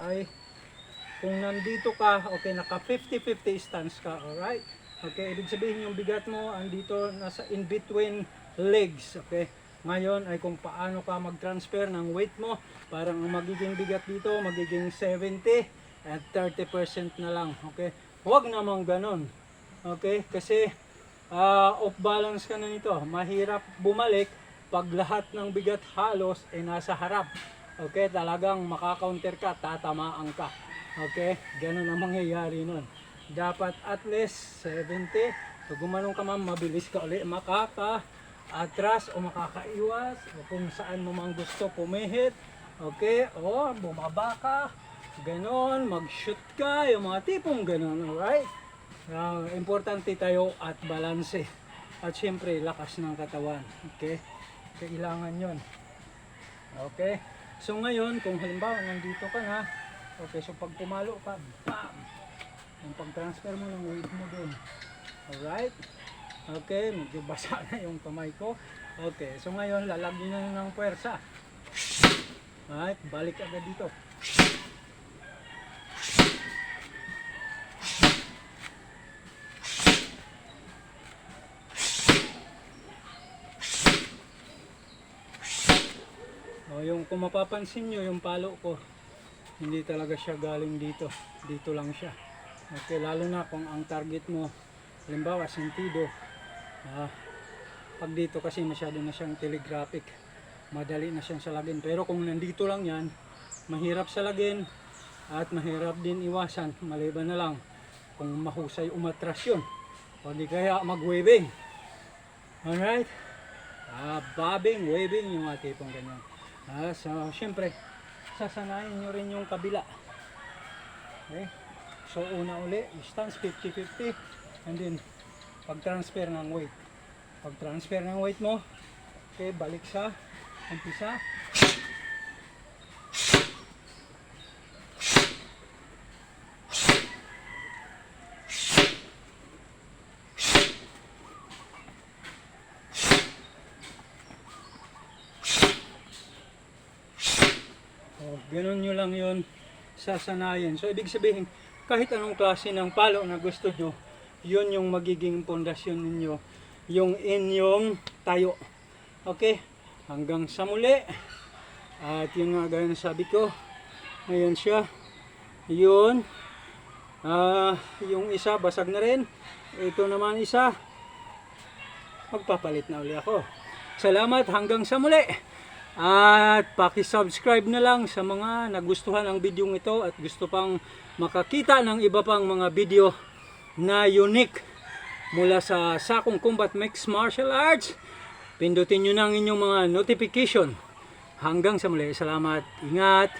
ay kung nandito ka, okay, naka 50-50 stance ka, alright? Okay, ibig sabihin yung bigat mo andito nasa in between legs, okay? Ngayon ay kung paano ka mag-transfer ng weight mo, parang ang magiging bigat dito, magiging 70 at 30% na lang, okay? Huwag namang ganon, okay? Kasi off balance ka na nito, mahirap bumalik pag lahat ng bigat halos ay nasa harap. Okay, talagang maka-counter ka, tatamaan ka. Okay, ganun ang mangyayari nun. Dapat at least 70. So gumanong ka ma'am, mabilis ka ulit makaka-atras o makakaiwas o kung saan mo mang gusto pumihit. Okay, o bumaba ka, ganun, mag-shoot ka, yung mga tipong ganun, alright? Importante tayo at balanse. At syempre, lakas ng katawan. Okay? Kailangan yon. Okay? So ngayon, kung halimbawa nandito ka na, okay, so pag pumalo ka, bam! Yung pag-transfer mo ng weight mo dun. Alright? Okay, medyo basa na yung kamay ko. Okay, so ngayon, lalagyan na ng puwersa. Alright, balik agad dito. Yung kung mapapansin nyo, yung palo ko hindi talaga siya galing dito, dito lang siya. Okay, lalo na kung ang target mo halimbawa sentido, pag dito kasi masyado na siyang telegraphic, madali na siyang salagin. Pero kung nandito lang yan, mahirap salagin at mahirap din iwasan, maliban na lang kung mahusay umatras yun o di kaya mag-waving. Alright, bobbing, waving, yung mga tipong ganyan. So, syempre, sasanayin nyo rin yung kabila. Okay? So, una uli, stance 50-50. And then, pag-transfer ng weight. Pag-transfer ng weight mo, okay, balik sa umpisa. Ganun nyo lang yun sasanayin. So ibig sabihin, kahit anong klase ng palo na gusto nyo, yun yung magiging pundasyon ninyo, yung inyong tayo. Okay, hanggang sa muli. At yun nga gaya na sabi ko, ngayon siya, yun, yung isa basag na rin, ito naman isa, magpapalit na uli ako. Salamat, hanggang sa muli. At paki-subscribe na lang sa mga nagustuhan ang video ito at gusto pang makakita ng iba pang mga video na unique mula sa Sakong Combat Mixed Martial Arts. Pindutin nyo na ang inyong mga notification. Hanggang sa muli. Salamat. Ingat.